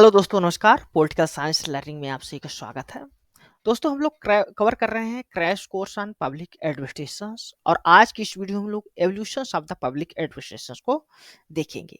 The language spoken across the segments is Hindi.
हेलो दोस्तों, नमस्कार। पॉलिटिकल साइंस लर्निंग में आप सभी का स्वागत है। दोस्तों, हम लोग कवर कर रहे हैं crash course on public administrations और आज की इस वीडियो में हम लोग evolutions of the public administrations को देखेंगे।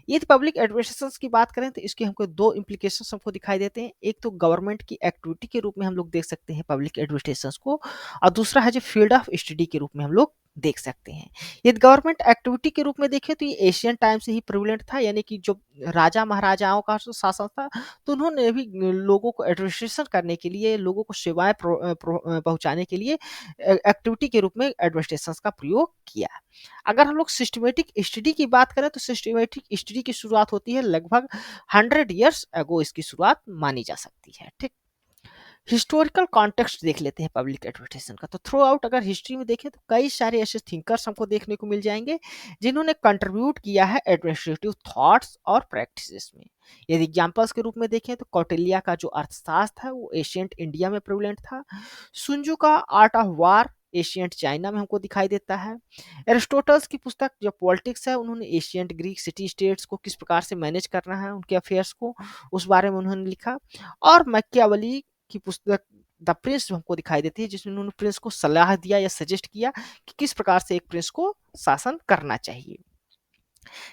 यदि पब्लिक एडमिनिस्ट्रेशंस की बात करें तो इसके हमको दो इम्प्लीकेशंस हमको दिखाई देते हैं। एक तो गवर्नमेंट की एक्टिविटी के रूप में हम लोग देख सकते हैं पब्लिक एडमिनिस्ट्रेशंस को, और दूसरा है जो फील्ड ऑफ स्टडी के रूप में हम लोग देख सकते हैं। यदि गवर्नमेंट एक्टिविटी के रूप में देखें तो ये एशियन टाइम से ही प्रिवलेंट था, यानी कि जो राजा महाराजाओं का जो शासन था, तो उन्होंने भी लोगों को एडमिनिस्ट्रेशन करने के लिए, लोगों को सेवाएँ पहुँचाने के लिए एक्टिविटी के रूप में एडमिनिस्ट्रेशंस का प्रयोग किया। अगर हम लोग सिस्टमैटिक स्टडी की बात करें तो सिस्टमैटिक स्टडी की शुरुआत होती है लगभग 100 ईयर्स अगो, इसकी शुरुआत मानी जा सकती है। ठीक। हिस्टोरिकल कॉन्टेक्स्ट देख लेते हैं पब्लिक एडमिनिस्ट्रेशन का। तो थ्रू आउट अगर हिस्ट्री में देखें तो कई सारे ऐसे थिंकर्स हमको देखने को मिल जाएंगे जिन्होंने कंट्रीब्यूट किया है एडमिनिस्ट्रेटिव थॉट्स और प्रैक्टिसेस में। यदि एग्जांपल्स के रूप में देखें तो कौटिल्य का जो अर्थशास्त्र है वो एशियंट इंडिया में प्रेवलेंट था। सुंजू का art of war ancient China में हमको दिखाई देता है। एरिस्टोटल्स की पुस्तक जो पॉलिटिक्स है, उन्होंने एशियंट ग्रीक सिटी स्टेट्स को किस प्रकार से मैनेज करना है, उनके अफेयर्स को, उस बारे में उन्होंने लिखा। और मैकियावेली की पुस्तक द प्रिंस हमको दिखाई देती है, जिसमें उन्होंने प्रिंस को सलाह दिया या सजेस्ट किया कि किस प्रकार से एक प्रिंस को शासन करना चाहिए।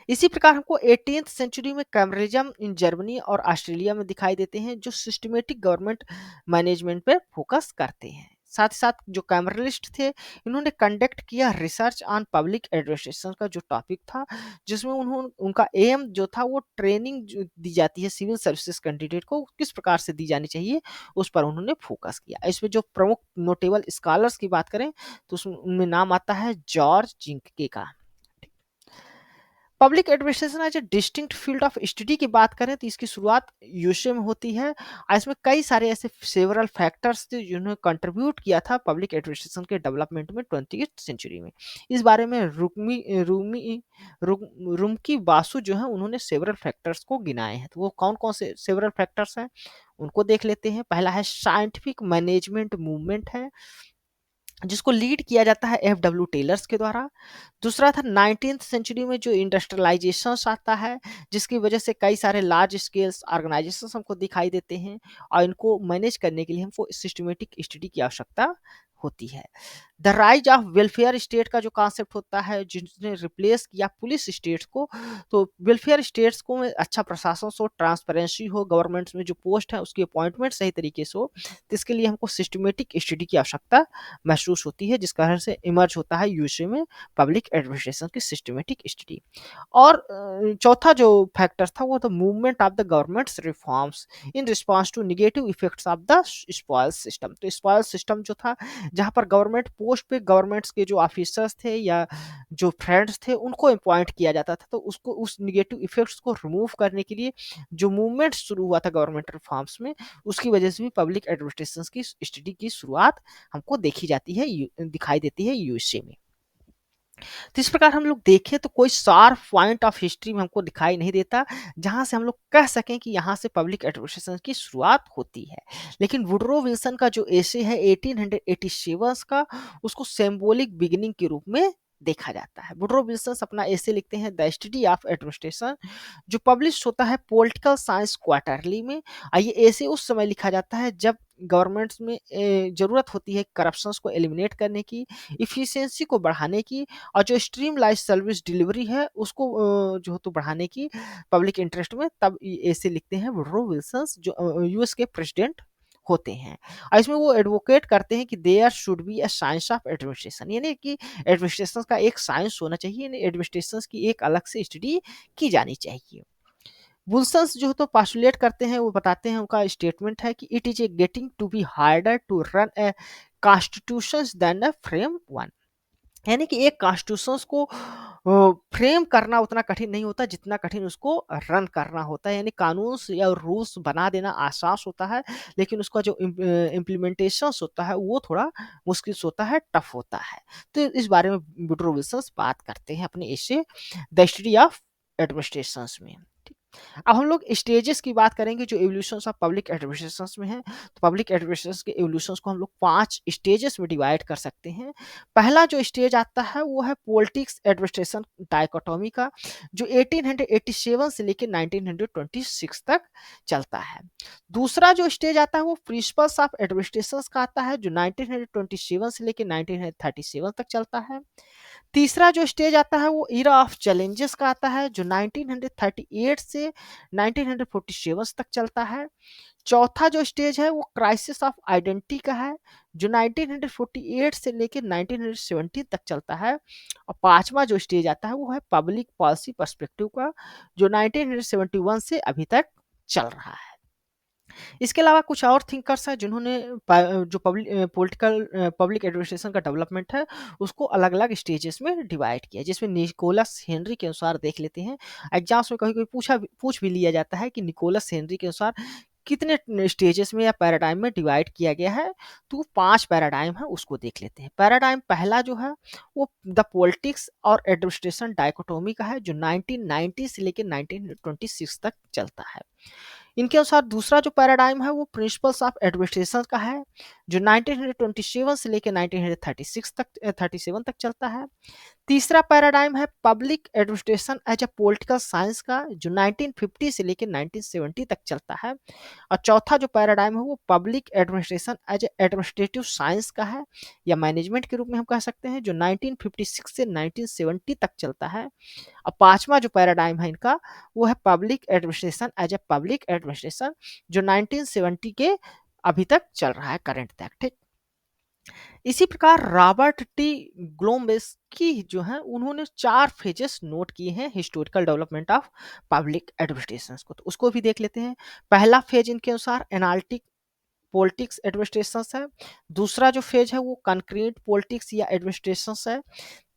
इसी प्रकार हमको 18th सेंचुरी में कैमरिज्म इन जर्मनी और ऑस्ट्रेलिया में दिखाई देते हैं, जो सिस्टमेटिक गवर्नमेंट मैनेजमेंट पे फोकस करते हैं। साथ ही साथ जो कैमरलिस्ट थे, इन्होंने कंडक्ट किया रिसर्च ऑन पब्लिक एडमिनिस्ट्रेशन का जो टॉपिक था, जिसमें उन्होंने उनका एम जो था वो ट्रेनिंग जो दी जाती है सिविल सर्विसेज कैंडिडेट को किस प्रकार से दी जानी चाहिए, उस पर उन्होंने फोकस किया। इसमें जो प्रमुख नोटेबल स्कॉलर्स की बात करें तो उसमें उनमें नाम आता है जॉर्ज जिंके का। Public administration as a distinct field of study की बात करें तो इसकी शुरुआत यूएसए में होती है, और इसमें कई सारे ऐसे सेवरल फैक्टर्स थे जिन्होंने कंट्रीब्यूट किया था पब्लिक एडमिनिस्ट्रेशन के डेवलपमेंट में 20th सेंचुरी में। इस बारे में रुमकी बासु जो है, उन्होंने सेवरल फैक्टर्स को गिनाए हैं। तो वो कौन कौन से सेवरल फैक्टर्स हैं उनको देख लेते हैं। पहला है साइंटिफिक मैनेजमेंट मूवमेंट है, जिसको लीड किया जाता है एफ.डब्ल्यू. टेलर्स के द्वारा। दूसरा था 19th सेंचुरी में जो इंडस्ट्रियलाइजेशन आता है, जिसकी वजह से कई सारे लार्ज स्केल्स ऑर्गेनाइजेशंस हमको दिखाई देते हैं, और इनको मैनेज करने के लिए हमको सिस्टमेटिक स्टडी की आवश्यकता होती है। The rise of welfare state का जो कॉन्सेप्ट होता है, जिसने रिप्लेस किया पुलिस स्टेट्स को, तो वेलफेयर स्टेट्स को में अच्छा प्रशासन हो, ट्रांसपेरेंसी हो, गवर्नमेंट्स में जो पोस्ट है उसकी अपॉइंटमेंट सही तरीके से हो, तो इसके लिए हमको सिस्टमेटिक स्टडी की आवश्यकता महसूस होती है, जिस कारण से इमर्ज होता है यूएसए में पब्लिक एडमिनिस्ट्रेशन की सिस्टमेटिक स्टडी। और चौथा जो फैक्टर था वो था movement of the governments reforms in response to negative effects of the spoil system. तो स्पॉइल सिस्टम जो था, जहाँ पर गवर्नमेंट पोस्ट पे गवर्नमेंट्स के जो ऑफिसर्स थे या जो फ्रेंड्स थे उनको अपॉइंट किया जाता था, तो उसको उस नेगेटिव इफेक्ट्स को रिमूव करने के लिए जो मूवमेंट शुरू हुआ था गवर्नमेंट रिफॉर्म्स में, उसकी वजह से भी पब्लिक एडमिनिस्ट्रेशन की स्टडी की शुरुआत हमको देखी जाती है, दिखाई देती है यूएसए में। तो इस प्रकार हम लोग देखें तो कोई शार्प पॉइंट ऑफ हिस्ट्री में हमको दिखाई नहीं देता जहां से हम लोग कह सकें कि यहाँ से पब्लिक एडमिनिस्ट्रेशन की शुरुआत होती है। लेकिन वुडरो विल्सन का जो एसे है 1887 का, उसको सिंबॉलिक बिगिनिंग के रूप में देखा जाता है। वुडरो विल्सन अपना एसे लिखते हैं द स्टडी ऑफ एडमिनिस्ट्रेशन, जो पब्लिश होता है पॉलिटिकल साइंस क्वार्टरली में। और ये ऐसे उस समय लिखा जाता है जब गवर्नमेंट्स में जरूरत होती है करप्शंस को एलिमिनेट करने की, इफिशिएंसी को बढ़ाने की, और जो स्ट्रीमलाइन सर्विस डिलीवरी है उसको जो तो बढ़ाने की पब्लिक इंटरेस्ट में। तब ऐसे लिखते हैं वुडरो विल्सन, जो यूएस के प्रेसिडेंट होते हैं। और इसमें वो एडवोकेट करते हैं कि there should be a science of administration, यानी कि एडमिनिस्ट्रेशन का एक साइंस होना चाहिए, यानी एडमिनिस्ट्रेशन की एक अलग से स्टडी की जानी चाहिए। वुल्सन्स जो तो पास्टुलेट करते हैं, वो बताते हैं, उनका स्टेटमेंट है कि it is a getting to be harder to run a constitution than a frame one, यानी कि एक कॉन्स्टिट्यूशन को फ्रेम करना उतना कठिन नहीं होता जितना कठिन उसको रन करना होता है। यानी कानून या रूल्स बना देना आसान होता है, लेकिन उसका जो इम्प्लीमेंटेशन होता है वो थोड़ा मुश्किल होता है, टफ होता है। तो इस बारे में वुडरो विल्सन बात करते हैं अपने इसे द हिस्ट्री ऑफ एडमिनिस्ट्रेशन में। अब हम लोग स्टेजेस की बात करेंगे जो एवोल्यूशंस ऑफ पब्लिक एडमिनिस्ट्रेशंस में है। तो पब्लिक एडमिनिस्ट्रेशंस के एवोल्यूशंस को हम लोग 5 स्टेजेस में डिवाइड कर सकते हैं। पहला जो स्टेज आता है वो है पॉलिटिक्स एडमिनिस्ट्रेशन डायकोटोमी का, जो 1887 से लेकर 1926 तक चलता है। दूसरा जो स्टेज आता है वो प्रिंसिपल्स ऑफ एडमिनिस्ट्रेशंस का आता है, जो 1927 से लेकर 1937 तक चलता है। तीसरा जो स्टेज आता है वो इरा ऑफ चैलेंजेस का आता है, जो 1938 से 1947 तक चलता है। चौथा जो स्टेज है वो क्राइसिस ऑफ आइडेंटिटी का है, जो 1948 से लेकर 1970 तक चलता है। और पांचवा जो स्टेज आता है वो है पब्लिक पॉलिसी पर्सपेक्टिव का, जो 1971 से अभी तक चल रहा है। इसके अलावा कुछ और थिंकर्स हैं जिन्होंने जो पॉलिटिकल पब्लिक एडमिनिस्ट्रेशन का डेवलपमेंट है उसको अलग अलग स्टेजेस में डिवाइड किया, जिसमें निकोलस हेनरी के अनुसार देख लेते हैं। एग्जाम्स में कभी कभी पूछ भी लिया जाता है कि निकोलस हेनरी के अनुसार कितने स्टेजेस में या पैराडाइम में डिवाइड किया गया है। तो 5 पैराडाइम है, उसको देख लेते हैं। पैराडाइम पहला जो है वो द पॉलिटिक्स और एडमिनिस्ट्रेशन डायकोटोमी का है, जो 1990 से लेकर 1926 तक चलता है। इनके अनुसार दूसरा जो पैराडाइम है वो प्रिंसिपल्स ऑफ एडमिनिस्ट्रेशन का है, जो 1927 से लेकर 1936 तक 37 तक चलता है। तीसरा पैराडाइम है public administration as a political science का, जो 1950 से लेकर 1970 तक चलता है। और चौथा जो पैराडाइम है वो public administration as administrative science का है, या मैनेजमेंट के रूप में हम कह सकते हैं, जो 1956 से 1970 तक चलता है। और पांचवा जो पैराडाइम है इनका वो है public administration as a public administration, जो 1970 के अभी तक चल रहा है, करंट तक। ठीक, इसी प्रकार रॉबर्ट टी ग्लोम्बेस्की जो है उन्होंने 4 फेजेस नोट किए हैं historical development of public administration को, तो उसको भी देख लेते हैं। पहला फेज इनके अनुसार एनालिटिक पॉलिटिक्स एडमिनिस्ट्रेशन है। दूसरा जो फेज है वो कंक्रीट पॉलिटिक्स या एडमिनिस्ट्रेशन है।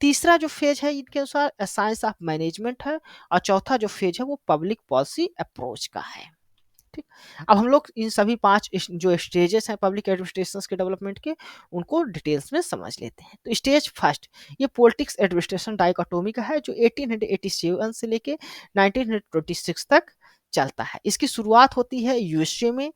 तीसरा जो फेज है इनके अनुसार साइंस ऑफ मैनेजमेंट है। और चौथा जो फेज है वो पब्लिक पॉलिसी अप्रोच का है। ठीक, अब हम लोग इन सभी 5 जो स्टेजेस हैं पब्लिक एडमिनिस्ट्रेशन के डेवलपमेंट के, उनको डिटेल्स में समझ लेते हैं। तो स्टेज फर्स्ट ये पॉलिटिक्स एडमिनिस्ट्रेशन डाइकोटोमी का है, जो 1887 से लेके 1926 तक चलता है। इसकी शुरुआत होती है यूएसए में,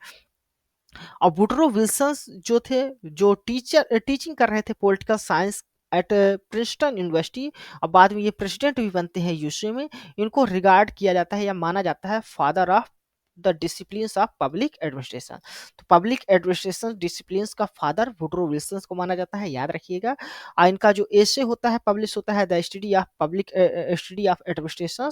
और वुडरो विल्सन जो थे, जो टीचिंग कर रहे थे political science at Princeton University, और बाद में ये प्रेसिडेंट भी बनते हैं यूएसए में। इनको रिगार्ड किया जाता है या माना जाता है father of the disciplines of public administration. तो पब्लिक एडमिनिस्ट्रेशन डिसिप्लिन्स का फादर वुडरो विल्सन को माना जाता है, याद रखिएगा। और इनका जो एसे होता है पब्लिश होता है the study of public study of administration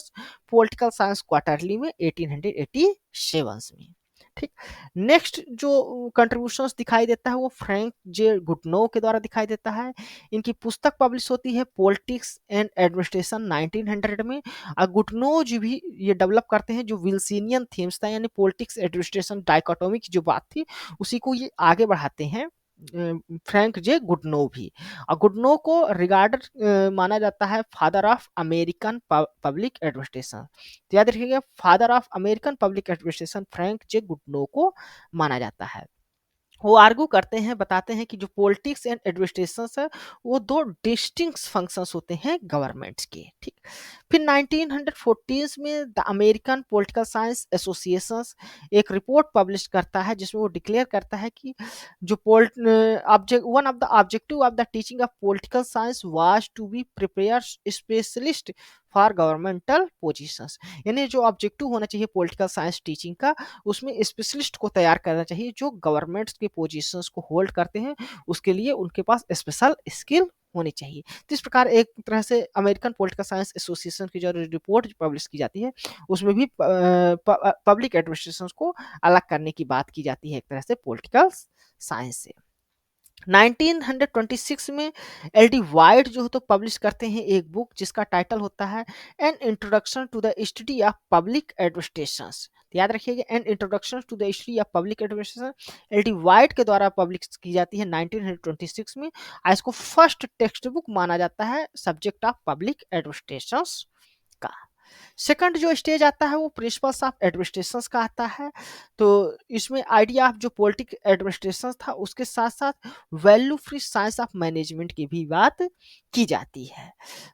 political science quarterly में 1887 में। ठीक, नेक्स्ट जो कंट्रीब्यूशंस दिखाई देता है वो फ्रैंक जे गुडनो के द्वारा दिखाई देता है। इनकी पुस्तक पब्लिश होती है पॉलिटिक्स एंड एडमिनिस्ट्रेशन 1900 में। और गुडनो जी भी ये डेवलप करते हैं जो विल्सिनियन थीम्स था, यानी पॉलिटिक्स एडमिनिस्ट्रेशन डाइकोटोमी की जो बात थी उसी को ये आगे बढ़ाते हैं फ्रैंक जे गुडनो भी। और गुडनो को रिगार्डेड माना जाता है father of American public administration. तो याद रखिएगा, father of American public administration Frank J Goodnow को माना जाता है। वो आर्गू करते हैं, बताते हैं कि जो पॉलिटिक्स एंड एडमिनिस्ट्रेशन है वो 2 डिस्टिंक्ट फंक्शंस होते हैं गवर्नमेंट्स के। ठीक, फिर 1914 में the American Political Science Association एक रिपोर्ट पब्लिश करता है जिसमें वो डिक्लेयर करता है कि जो one of the objective of the teaching of political science was to be prepare specialist for governmental positions. यानी जो ऑब्जेक्टिव होना चाहिए पॉलिटिकल साइंस टीचिंग का, उसमें स्पेशलिस्ट को तैयार करना चाहिए जो गवर्नमेंट्स के पोजीशंस को होल्ड करते हैं, उसके लिए उनके पास स्पेशल स्किल होनी चाहिए। तो इस प्रकार एक तरह से अमेरिकन पॉलिटिकल साइंस एसोसिएशन की जो रिपोर्ट पब्लिश की जाती है उसमें भी पब्लिक एडमिनिस्ट्रेशन को अलग करने की बात की जाती है एक तरह से पॉलिटिकल साइंस से। 1926 में एल डी वाइट जो तो पब्लिश करते हैं एक बुक जिसका टाइटल होता है an introduction to the study of public administration. याद रखिएगा, an introduction to the study of public administration L D White के द्वारा पब्लिश की जाती है 1926 में। इसको फर्स्ट टेक्स्ट बुक माना जाता है सब्जेक्ट ऑफ पब्लिक एडमिनिस्ट्रेशन का। सेकंड जो स्टेज आता है वो प्रिंसिपल्स ऑफ एडमिनिस्ट्रेशन का आता है। तो इसमें आइडिया ऑफ जो पॉलिटिक एडमिनिस्ट्रेशन था उसके साथ साथ value free science of management की भी बात की जाती है।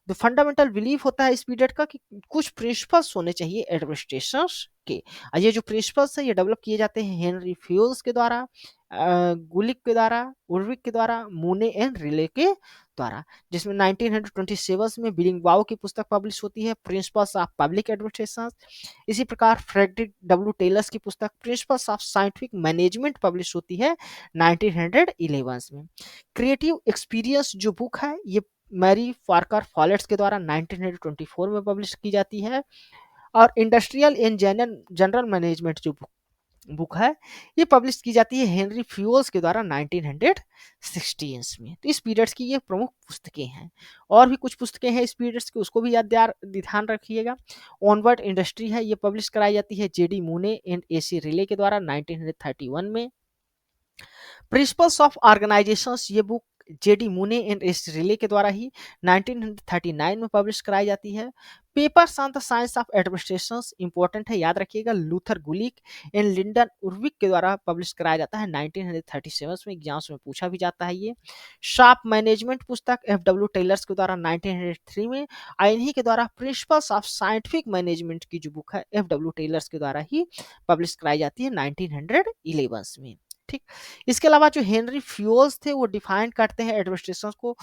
तो फंडामेंटल बिलीफ होता है इस पीरियड का कि कुछ प्रिंसिपल्स होने चाहिए एडमिनिस्ट्रेशन के। और ये जो प्रिंसिपल्स है ये डेवलप किए जाते हैं हेनरी फ्यूल्स के द्वारा, गुलिक के द्वारा, उर्विक के द्वारा, मूने एंड रिले के द्वारा। जिसमें 1927 में बिलिंगबाओ की पुस्तक पब्लिश होती है प्रिंसिपल्स ऑफ पब्लिक एडमिनिस्ट्रेशन। इसी प्रकार फ्रेडरिक डब्ल्यू टेलर्स की पुस्तक principles of scientific management publish होती है 1911 में। क्रिएटिव एक्सपीरियंस जो बुक है ये मैरी फार्कर फॉलेट्स के द्वारा 1924 में पब्लिश की जाती है। और इंडस्ट्रियल एंड जनरल मैनेजमेंट जो बुक है ये पब्लिश की जाती है हेनरी फ्यूल्स के द्वारा 1916 में। तो इस पीरियड्स की ये प्रमुख पुस्तकें हैं। और भी कुछ पुस्तकें हैं इस पीरियड्स की, उसको भी ध्यान रखिएगा। ऑनवर्ड इंडस्ट्री है, ये पब्लिश कराई जाती है J D Mooney and A C Reiley के द्वारा 1931 में। प्रिंसिपल्स ऑफ ऑर्गेनाइजेशंस ये book J D Mooney and S Reiley के द्वारा ही 1939 में पब्लिश कराई जाती है। Papers on the science of administration important है, याद रखिएगा, Luther Gulick and Lyndall Urwick के द्वारा पब्लिश कराया जाता है 1937 में। एग्जाम्स में पूछा भी जाता है ये। शार्प मैनेजमेंट पुस्तक एफ डब्ल्यू टेलर्स के द्वारा 1903 में। इन्हीं के द्वारा प्रिंसिपल्स ऑफ साइंटिफिक मैनेजमेंट की जो बुक है एफ डब्ल्यू टेलर्स के द्वारा ही पब्लिश कराई जाती है 1911 में। ठीक। इसके अलावा जो हेनरी फ्यूल्स थे वो डिफाइन करते हैं एडमिनिस्ट्रेशन को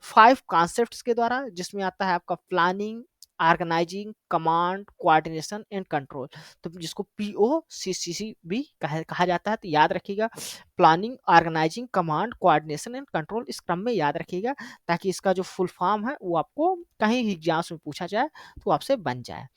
5 कॉन्सेप्ट्स के द्वारा, जिसमें आता है आपका planning, organizing, command, coordination and control. तो जिसको POCCC भी कहा जाता है। तो याद रखिएगा, planning, organizing, command, coordination and control, इस क्रम में याद रखिएगा ताकि इसका जो फुल फॉर्म है वो आपको कहीं एग्जाम्स में पूछा जाए तो आपसे बन जाए।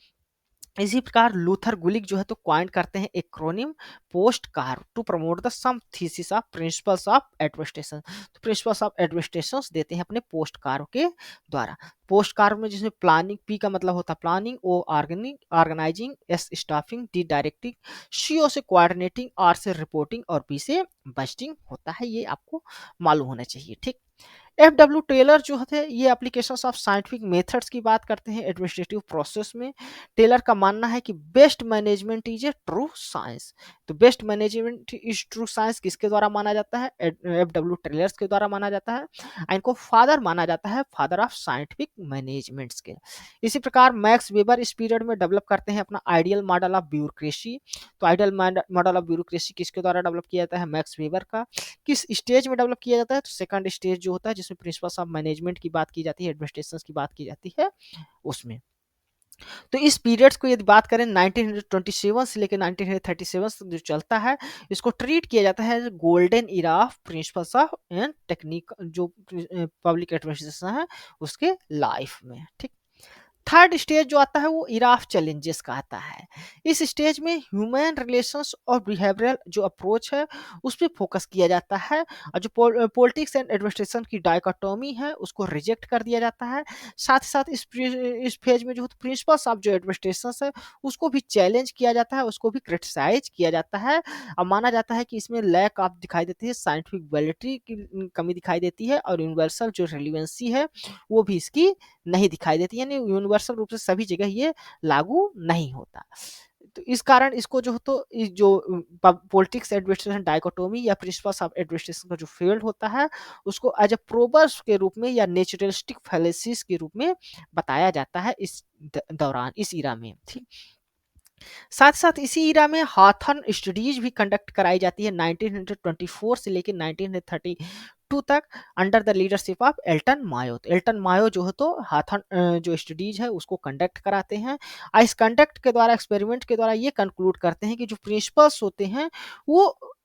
इसी प्रकार लूथर गुलिक जो है तो क्वाइन करते हैं acronym POSDCORB to promote the some thesis of principles of administration. तो प्रिंसिपल्स ऑफ एडमिनिस्ट्रेशन देते हैं अपने पोस्ट कार के द्वारा। पोस्ट कार में जिसमें प्लानिंग, पी का मतलब होता है planning, O organising, S staffing, D directing, CO से कोऑर्डिनेटिंग, R से रिपोर्टिंग और B से बजटिंग होता है। ये आपको मालूम होना चाहिए। ठीक। एफ डब्ल्यू टेलर जो थे ये एप्लीकेशन ऑफ साइंटिफिक मेथड्स की बात करते हैं एडमिनिस्ट्रेटिव प्रोसेस में। टेलर का मानना है कि best management is a true science. तो best management is true science किसके द्वारा माना जाता है? एफ डब्ल्यू टेलर्स के द्वारा माना जाता है। इनको फादर माना जाता है, फादर ऑफ साइंटिफिक मैनेजमेंट के। इसी प्रकार मैक्स वेबर इस पीरियड में डेवलप करते हैं अपना आइडियल मॉडल ऑफ ब्यूरोक्रेसी। तो आइडियल मॉडल ऑफ ब्यूरोक्रेसी किसके द्वारा डेवलप किया जाता है? मैक्स वेबर का। किस स्टेज में डेवलप किया जाता है? तो सेकंड स्टेज जो होता है जिसमें प्रिंसिपल्स ऑफ मैनेजमेंट की बात की जाती है, एडमिनिस्ट्रेशन की बात की जाती है उसमें। तो इस पीरियड्स को यदि बात करें 1927 से लेकर 1937 तक जो चलता है, इसको ट्रीट किया जाता है golden era of principles of and technique जो पब्लिक एडमिनिस्ट्रेशन है उसके लाइफ में। ठीक। थर्ड स्टेज जो आता है वो इरा ऑफ चैलेंजेस का आता है। इस स्टेज में ह्यूमन रिलेशंस और बिहेवियरल जो अप्रोच है उस पर फोकस किया जाता है और जो पॉलिटिक्स एंड एडमिनिस्ट्रेशन की डायकोटोमी है उसको रिजेक्ट कर दिया जाता है। साथ ही साथ इस फेज में जो प्रिंसिपल्स ऑफ जो एडमिनिस्ट्रेशन है उसको भी चैलेंज किया जाता है, उसको भी क्रिटिसाइज किया जाता है। और माना जाता है कि इसमें लैक ऑफ दिखाई देती है, साइंटिफिक वैलिडिटी की कमी दिखाई देती है और यूनिवर्सल जो रिलेवेंसी है वो भी इसकी नहीं दिखाई देती, यानी यूनिवर्सल रूप से सभी जगह ये लागू नहीं होता। तो इस कारण इसको जो तो जो पॉलिटिक्स एडमिनिस्ट्रेशन डायकोटोमी या प्रिंसिपल्स ऑफ एडमिनिस्ट्रेशन का जो फील्ड होता है उसको एज ए प्रोबर्स के रूप में या नेचुरलिस्टिक फैलेसिस के रूप में बताया जाता है इस दौरान, इस इरा में। ठीक। साथ साथ इसी इरा में हाथन स्टडीज भी कंडक्ट कराई जाती है 1924 से लेकर 1932 तक under the leadership of Elton Mayo. तो एल्टन मायो जो है तो हाथन जो स्टडीज है उसको कंडक्ट कराते हैं। इस कंडक्ट के द्वारा, एक्सपेरिमेंट के द्वारा ये कंक्लूड करते हैं कि जो प्रिंसिपल्स होते हैं वो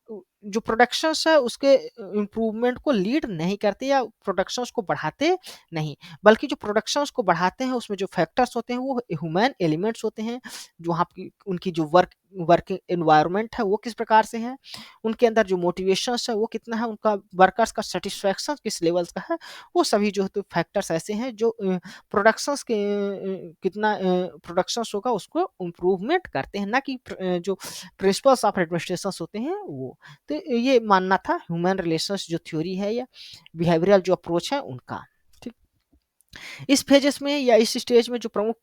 जो प्रोडक्शंस है उसके इम्प्रूवमेंट को लीड नहीं करते या प्रोडक्शंस को बढ़ाते नहीं, बल्कि जो प्रोडक्शंस को बढ़ाते हैं उसमें जो फैक्टर्स होते हैं वो ह्यूमन एलिमेंट्स होते हैं। जो वहाँ की उनकी जो वर्किंग एनवायरनमेंट है वो किस प्रकार से है, उनके अंदर जो मोटिवेशंस है वो कितना है, उनका वर्कर्स का सेटिस्फैक्शन किस लेवल्स का है, वो सभी जो तो फैक्टर्स ऐसे हैं जो प्रोडक्शंस के कितना प्रोडक्शंस होगा उसको इम्प्रूवमेंट करते हैं, ना कि जो प्रिंसिपल्स ऑफ एडमिनिस्ट्रेशन होते हैं वो। तो ये मानना था ह्यूमन रिलेशंस जो थ्योरी है या बिहेवियरल जो अप्रोच है उनका। ठीक। इस फेजेस में या इस स्टेज में जो प्रमुख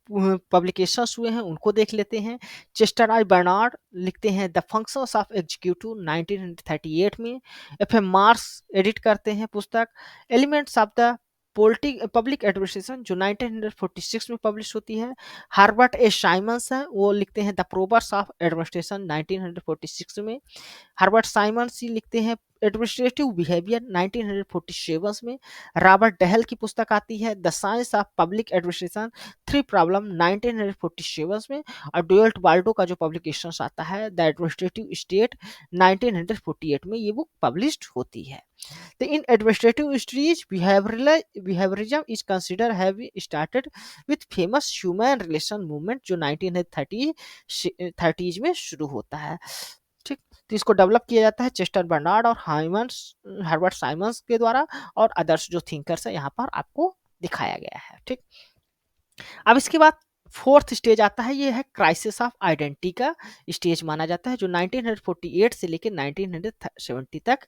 पब्लिकेशंस हुए हैं उनको देख लेते हैं। चेस्टर आई बर्नार्ड लिखते हैं द फंक्शंस ऑफ एग्जीक्यूटिव 1938 में। एफ एम मार्स एडिट करते हैं पुस्तक elements of the public administration जो 1946 में पब्लिश होती है। हार्बर्ट ए साइमंस हैं वो लिखते हैं द प्रोवर्ब्स ऑफ एडमिनिस्ट्रेशन 1946 में। हर्बर्ट साइमंस ही लिखते हैं एडमिनिस्ट्रेटिव बिहेवियर 1947 में। रॉबर्ट डहल की पुस्तक आती है the science of public administration three problem 1947 में। और डुएल्ट बाल्डो का जो पब्लिकेशन आता है द एडमिनिस्ट्रेटिव स्टेट 1948 में ये बुक पब्लिश्ड होती है। तो इन administrative studies behaviourism is consider have started with famous human relation movement जो 1930 में शुरू होता है। ठीक, तो इसको डेवलप किया जाता है चेस्टर बर्नार्ड और हाइमंस हर्बर्ट साइमंस के द्वारा और अदर्स जो थिंकर्स है यहाँ पर आपको दिखाया गया है। ठीक, अब इसके बाद फोर्थ स्टेज आता है ये है क्राइसिस ऑफ आइडेंटिटी का स्टेज माना जाता है जो 1948 से लेकर 1970 तक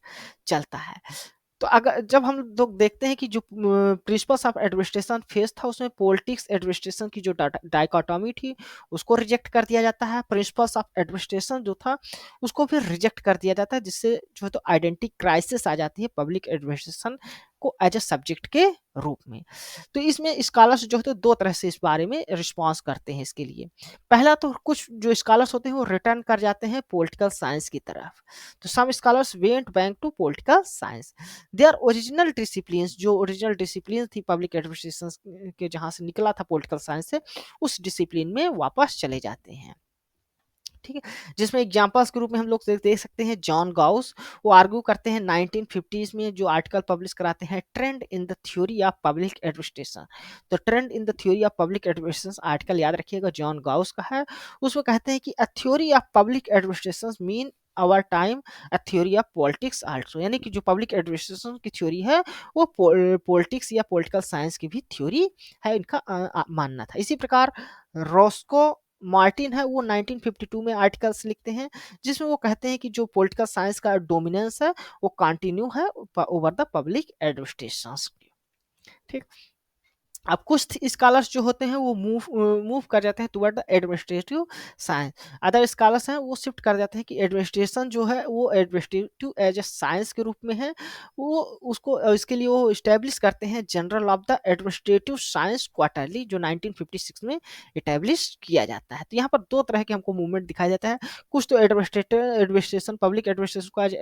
चलता है। तो अगर जब हम लोग देखते हैं कि जो प्रिंसिपल्स ऑफ एडमिनिस्ट्रेशन फेज था उसमें पॉलिटिक्स एडमिनिस्ट्रेशन की जो डाइकोटॉमी थी उसको रिजेक्ट कर दिया जाता है। प्रिंसिपल्स ऑफ एडमिनिस्ट्रेशन जो था उसको फिर रिजेक्ट कर दिया जाता है जिससे जो है तो आइडेंटिटी क्राइसिस आ जाती है पब्लिक एडमिनिस्ट्रेशन को एज ए सब्जेक्ट के रूप में। तो इसमें स्कॉलर्स जो है तो दो तरह से इस बारे में रिस्पॉन्स करते हैं इसके लिए। पहला तो कुछ जो स्कॉलर्स होते हैं वो रिटर्न कर जाते हैं पॉलिटिकल साइंस की तरफ। तो some scholars went back to political science. Their original disciplines जो ओरिजिनल डिसिप्लिन थी पब्लिक एडमिनिस्ट्रेशन के जहाँ से निकला था पॉलिटिकल साइंस से उस डिसिप्लिन में वापस चले जाते हैं। ठीक है, जिसमें एग्जांपल्स के रूप में हम लोग देख सकते हैं जॉन गाउस। वो आर्ग्यू करते हैं 1950s में जो आर्टिकल पब्लिश कराते हैं trend in the theory of public administration. तो trend in the theory of public administration article याद रखिएगा जॉन गाउस का है। उसमें कहते हैं कि a theory of public administration mean our time a theory of politics also, यानी कि जो पब्लिक एडमिनिस्ट्रेशन की थ्योरी है वो पॉलिटिक्स या पॉलिटिकल साइंस की भी थ्योरी है, इनका मानना था। इसी प्रकार रॉस्को मार्टिन है वो 1952 में आर्टिकल्स लिखते हैं जिसमें वो कहते हैं कि जो पॉलिटिकल साइंस का डोमिनेंस है वो कंटिन्यू है ओवर द पब्लिक एडमिनिस्ट्रेशन। ठीक, अब कुछ स्कॉलर्स जो होते हैं वो मूव कर जाते हैं toward the administrative science. Other scholars हैं वो शिफ्ट कर जाते हैं कि एडमिनिस्ट्रेशन जो है वो एडमिनिस्ट्रेटिव एज ए साइंस के रूप में है। वो उसको इसके लिए वो इस्टेब्लिश करते हैं journal of the administrative science quarterly जो 1956 में इस्टेब्लिश किया जाता है। तो यहाँ पर दो तरह के हमको मूवमेंट दिखाया जाता है। कुछ तो एडमिनिस्ट्रेशन पब्लिक एडमिनिस्ट्रेशन को एज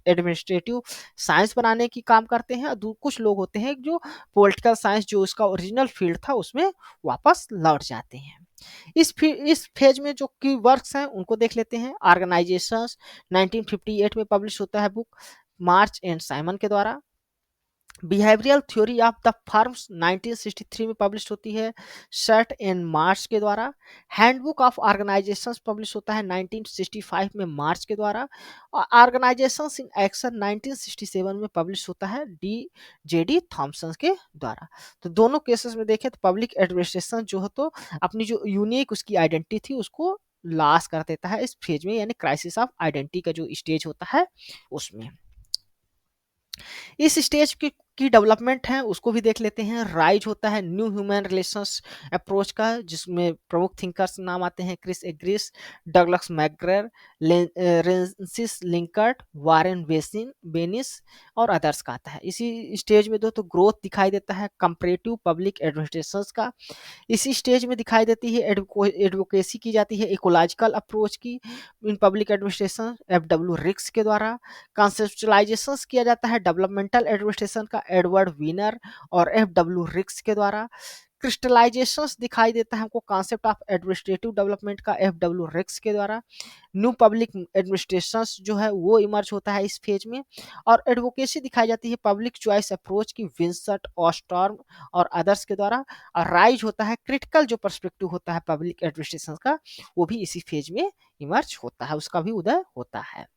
एडमिनिस्ट्रेटिव साइंस बनाने की काम करते हैं। कुछ लोग होते हैं जो पॉलिटिकल साइंस जो उसका ओरिजिनल फील्ड था उसमें वापस लौट जाते हैं। इस फेज में जो की वर्क्स हैं उनको देख लेते हैं। ऑर्गेनाइजेशंस 1958 में पब्लिश होता है बुक मार्च एंड साइमन के द्वारा। Behavioural theory of the firms 1963 में पब्लिश होती है शर्ट एंड मार्च के द्वारा। हैंडबुक ऑफ ऑर्गेनाइजेशंस पब्लिश होता है 1965 में मार्च के द्वारा। और ऑर्गेनाइजेशंस इन एक्शन 1967 में पब्लिश होता है जेडी थॉमसन के द्वारा। तो दोनों केसेस में देखें तो पब्लिक एडमिनिस्ट्रेशन जो है तो अपनी जो यूनिक उसकी आइडेंटिटी थी उसको लॉस कर देता है इस फेज में, यानी क्राइसिस ऑफ आइडेंटिटी का जो स्टेज होता है उसमें। इस स्टेज की डेवलपमेंट है उसको भी देख लेते हैं। राइज होता है न्यू ह्यूमन रिलेशंस अप्रोच का जिसमें प्रमुख थिंकर्स नाम आते हैं क्रिस एग्रिस, डगलस मैकग्रेर, रेंसिस लिंकर्ट, वारेन बेनिस और अदर्स का आता है। इसी स्टेज में दो तो ग्रोथ दिखाई देता है कंपैरेटिव पब्लिक एडमिनिस्ट्रेशन का। इसी स्टेज में दिखाई देती है एडवोकेसी की जाती है इकोलॉजिकल अप्रोच की इन पब्लिक एडमिनिस्ट्रेशन एफ.डब्ल्यू. रिक्स के द्वारा। कॉन्सेप्चुलाइजेशन किया जाता है डेवलपमेंटल एडमिनिस्ट्रेशन का एडवर्ड विनर और एफ.डब्ल्यू. रिक्स के द्वारा। क्रिस्टलाइजेशंस दिखाई देता है हमको कॉन्सेप्ट ऑफ एडमिनिस्ट्रेटिव डेवलपमेंट का एफ.डब्ल्यू. रिक्स के द्वारा। न्यू पब्लिक एडमिनिस्ट्रेशंस जो है वो इमर्ज होता है इस फेज में। और एडवोकेसी दिखाई जाती है पब्लिक चॉइस अप्रोच की विंसेंट ऑस्टॉर्म और अदर्स के द्वारा। और राइज होता है क्रिटिकल जो पर्सपेक्टिव होता है पब्लिक एडमिनिस्ट्रेशन का वो भी इसी फेज में इमर्ज होता है, उसका भी उदय होता है।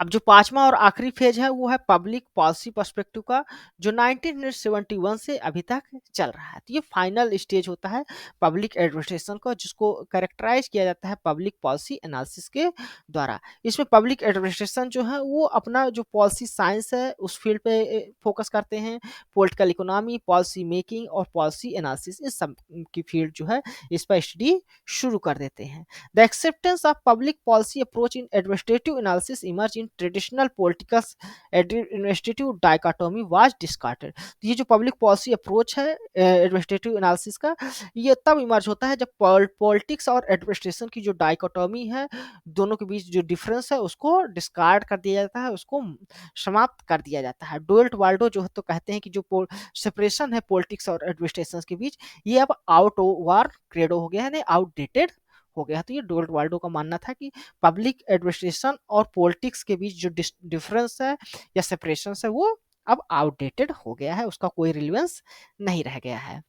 अब जो पांचवा और आखिरी फेज है वो है पब्लिक पॉलिसी पर्सपेक्टिव का, जो 1971 से अभी तक चल रहा है। तो ये फाइनल स्टेज होता है पब्लिक एडमिनिस्ट्रेशन का, जिसको कैरेक्टराइज किया जाता है पब्लिक पॉलिसी एनालिसिस के द्वारा। इसमें पब्लिक एडमिनिस्ट्रेशन जो है वो अपना जो पॉलिसी साइंस है उस फील्ड पे फोकस करते हैं। पॉलिटिकल इकोनॉमी, पॉलिसी मेकिंग और पॉलिसी एनालिसिस, इस सब की फील्ड जो है इस पर स्टडी शुरू कर देते हैं। The acceptance of public policy approach in administrative analysis emerged in traditional political administrative dichotomy was discarded। तो ये जो पब्लिक पॉलिसी अप्रोच है एडमिनिस्ट्रेटिव एनालिसिस का, ये तब इमर्ज होता है जब पॉलिटिक्स और एडमिनिस्ट्रेशन की जो डाइकोटोमी है, दोनों के बीच जो डिफरेंस है उसको डिस्कार्ड कर दिया जाता है, उसको समाप्त कर दिया जाता है। डोल्ट वाल्डो जो है तो कहते हैं कि जो सेपरेशन है पॉलिटिक्स और एडमिनिस्ट्रेशन के बीच, ये अब आउट ओवर क्रेडो हो गया है, आउटडेटेड हो गया। तो ये डोल्ट वाल्डो का मानना था कि पब्लिक एडमिनिस्ट्रेशन और पॉलिटिक्स के बीच जो डिफरेंस है या सेपरेशन है वो अब आउटडेटेड हो गया है, उसका कोई रिलेवेंस नहीं रह गया है।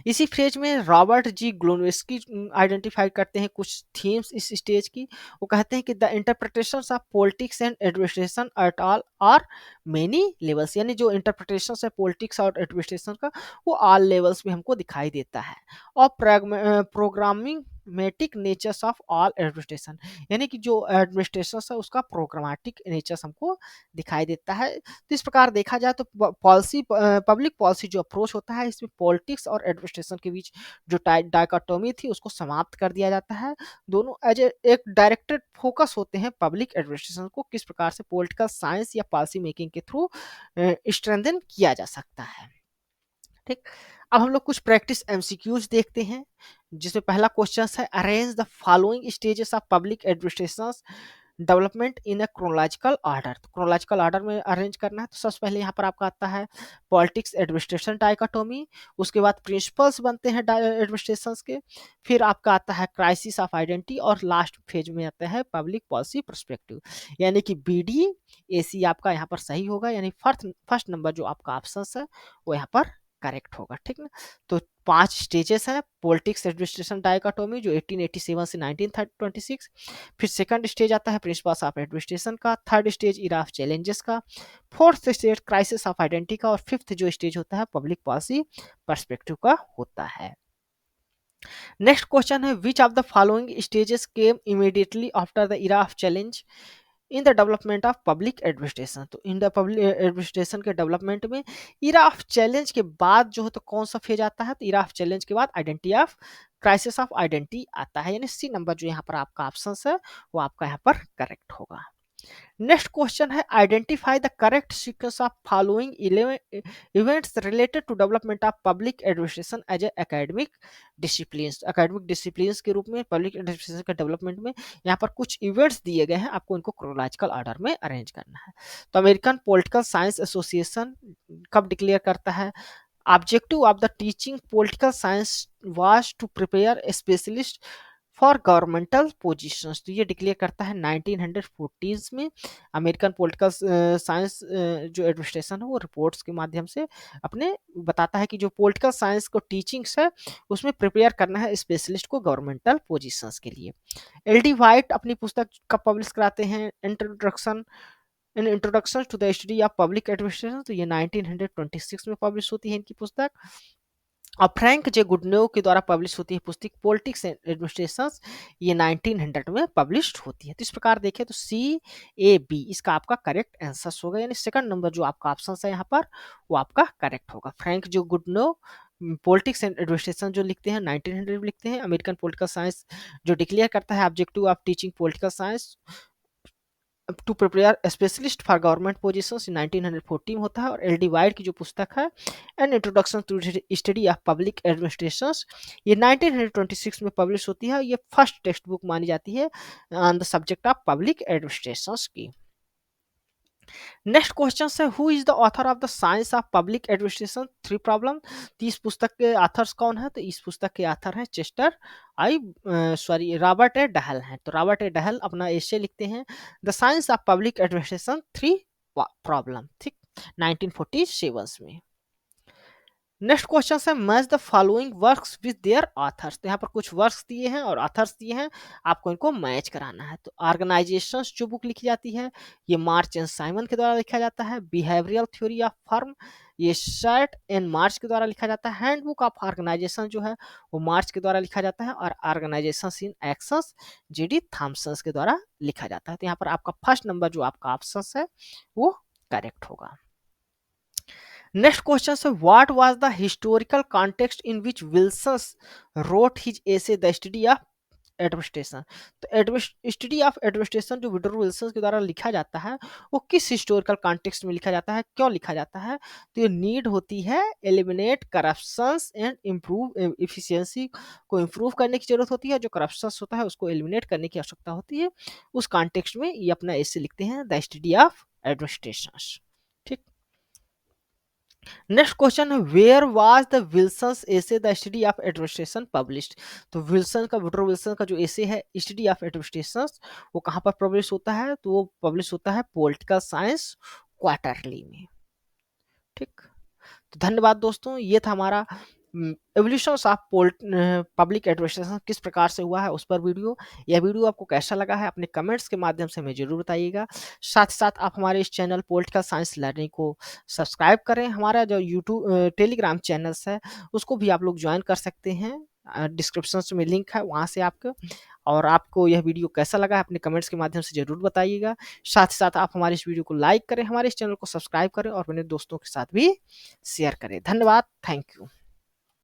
इसी फेज में रॉबर्ट जी ग्लोनवेस्की आइडेंटिफाई करते हैं कुछ थीम्स इस स्टेज की। वो कहते हैं कि the interpretation of politics and administration at all are many levels, यानी जो इंटरप्रिटेशन है पॉलिटिक्स और एडमिनिस्ट्रेशन का वो ऑल लेवल्स में हमको दिखाई देता है। और programmatic natures of all administration, यानी कि जो एडमिनिस्ट्रेशन है उसका प्रोग्रामेटिक नेचर्स हमको दिखाई देता है। तो इस प्रकार देखा जाए तो पॉलिसी पब्लिक पॉलिसी जो अप्रोच होता है इसमें पॉलिटिक्स और एडमिनिस्ट्रेशन के बीच जो डायकोटोमी थी उसको समाप्त कर दिया जाता है। दोनों एज एक डायरेक्टेड फोकस होते हैं पब्लिक एडमिनिस्ट्रेशन को किस प्रकार से पॉलिटिकल साइंस या पॉलिसी मेकिंग के थ्रू स्ट्रेंथन किया जा सकता है। ठीक, अब हम लोग कुछ प्रैक्टिस एमसीक्यूज देखते हैं, जिसमें पहला क्वेश्चन है arrange the following stages of public administration development in a chronological order. तो क्रोनोलॉजिकल ऑर्डर में अरेंज करना है। तो सबसे पहले यहाँ पर आपका आता है पॉलिटिक्स एडमिनिस्ट्रेशन डाइकोटोमी, उसके बाद प्रिंसिपल्स बनते हैं एडमिनिस्ट्रेशन के, फिर आपका आता है क्राइसिस ऑफ आइडेंटिटी, और लास्ट फेज में आता है पब्लिक पॉलिसी पर्सपेक्टिव। यानी कि बी डी ए सी आपका यहाँ पर सही होगा, यानी फर्स्ट नंबर जो आपका ऑप्शन है वो यहाँ पर करेक्ट होगा। ठीक ना, तो 5 स्टेजेस हैं पॉलिटिक्स एडमिनिस्ट्रेशन डाइकोटोमी जो 1887 से 1926। फिर सेकंड स्टेज आता है प्रिंसिपल्स ऑफ एडमिनिस्ट्रेशन का, third stage era of challenges का, fourth stage crisis of identity का, और फिफ्थ जो स्टेज होता है पब्लिक पॉलिसी पर्सपेक्टिव का होता है। नेक्स्ट क्वेश्चन है which of the following stages came immediately after the era of challenge in the development of public administration. तो इन द पब्लिक एडमिनिस्ट्रेशन के डेवलपमेंट में इरा ऑफ चैलेंज के बाद जो है तो कौन सा फेज आता है, तो इरा ऑफ चैलेंज के बाद identity of crisis of identity आता है, यानी सी नंबर जो यहाँ पर आपका ऑप्शन है वो आपका यहाँ पर करेक्ट होगा। नेक्स्ट क्वेश्चन है identify the correct sequence of following events related to development of public administration as a academic disciplines. Academic disciplines के रूप में पब्लिक एडमिनिस्ट्रेशन के डेवलपमेंट में यहाँ पर कुछ इवेंट्स दिए गए हैं, आपको इनको क्रोनोलॉजिकल ऑर्डर में अरेंज करना है। तो अमेरिकन पॉलिटिकल साइंस एसोसिएशन कब डिक्लेयर करता है objective of the teaching political science was to prepare specialist for governmental positions. तो ये डिक्लेयर करता है 1940s में। अमेरिकन पॉलिटिकल साइंस जो एडमिनिस्ट्रेशन है वो रिपोर्ट्स के माध्यम से अपने बताता है कि जो पॉलिटिकल साइंस को टीचिंग्स है उसमें प्रिपेयर करना है स्पेशलिस्ट को गवर्नमेंटल पोजीशंस के लिए। एल डी वाइट अपनी पुस्तक कब पब्लिश कराते हैं introduction to the study of public administration, तो ये 1926 में पब्लिश होती है इनकी पुस्तक। और फ्रैंक जे गुडनेव के द्वारा पब्लिश होती है पुस्तक पॉलिटिक्स एंड एडमिनिस्ट्रेशन, ये 1900 में पब्लिश होती है। तो इस प्रकार देखें तो सी ए बी इसका आपका करेक्ट आंसर होगा, यानी सेकंड नंबर जो आपका ऑप्शन है यहाँ पर वो आपका करेक्ट होगा। फ्रैंक जो गुडनेव पॉलिटिक्स एंड एडमिनिस्ट्रेशन जो लिखते हैं 1900 में लिखते हैं। अमेरिकन पॉलिटिकल साइंस जो डिक्लेयर करता है objective of teaching political science to prepare specialist for government positions 1914 होता है। और एल डी वाइड की जो पुस्तक है an introduction to study of public administration, ये 1926 में पब्लिश होती है। ये फर्स्ट टेक्स्ट बुक मानी जाती है on the subject of public administration की। नेक्स्ट क्वेश्चन है who is the author of the science of public administration three problem. तो इस पुस्तक के ऑथर्स कौन है, तो इस पुस्तक के ऑथर हैं चेस्टर रॉबर्ट ए डहल हैं। तो रॉबर्ट ए डहल अपना एसे लिखते हैं the science of public administration three problem, ठीक, 1947 में। नेक्स्ट क्वेश्चन है match the following works with their authors. तो यहाँ पर कुछ वर्क्स दिए हैं और ऑथर्स दिए हैं, आपको इनको मैच कराना है। तो ऑर्गेनाइजेशंस जो बुक लिखी जाती है ये मार्च एंड साइमन के द्वारा लिखा जाता है। बिहेवियरल थ्योरी ऑफ फर्म ये शर्ट एंड मार्च के द्वारा लिखा जाता है। हैंडबुक ऑफ ऑर्गेनाइजेशन जो है वो मार्च के द्वारा लिखा जाता है। और organization in actions G D Thomson के द्वारा लिखा जाता है। तो यहाँ पर आपका फर्स्ट नंबर जो आपका ऑप्शन है वो करेक्ट होगा। नेक्स्ट क्वेश्चन है what was the historical context in which Wilson road his essay the study of administration. तो स्टडी ऑफ एडमिनिस्ट्रेशन जो विडरो विल्सन के द्वारा लिखा जाता है वो किस हिस्टोरिकल कॉन्टेक्स्ट में लिखा जाता है, क्यों लिखा जाता है? तो ये नीड होती है eliminate corruption and improve efficiency को इम्प्रूव करने की जरूरत होती है। जो करप्शन होता है उसको एलिमिनेट करने की आवश्यकता होती है। उस कॉन्टेक्स्ट में ये अपना एसे लिखते हैं द स्टडी ऑफ एडमिनिस्ट्रेशन। ठीक। नेक्स्ट क्वेश्चन है where was the Wilson's essay the study of administration published. तो विल्सन का वुडरो विल्सन का जो एसे है स्टडी ऑफ एडमिनिस्ट्रेशन वो कहाँ पर पब्लिश होता है? तो वो पब्लिश होता है पॉलिटिकल साइंस क्वार्टरली में। ठीक। तो धन्यवाद दोस्तों, ये था हमारा एवोल्यूशन ऑफ पब्लिक एडमिनिस्ट्रेशन किस प्रकार से हुआ है उस पर वीडियो। यह वीडियो आपको कैसा लगा है अपने कमेंट्स के माध्यम से हमें जरूर बताइएगा। साथ ही साथ आप हमारे इस चैनल पॉलिटिकल साइंस लर्निंग को सब्सक्राइब करें। हमारा जो यूट्यूब टेलीग्राम चैनल्स है उसको भी आप लोग ज्वाइन कर सकते हैं। डिस्क्रिप्शन में लिंक है वहाँ से आपको। और आपको यह वीडियो कैसा लगा है अपने कमेंट्स के माध्यम से जरूर बताइएगा। साथ ही साथ आप हमारे इस वीडियो को लाइक करें, हमारे इस चैनल को सब्सक्राइब करें और अपने दोस्तों के साथ भी शेयर करें। धन्यवाद, थैंक यू।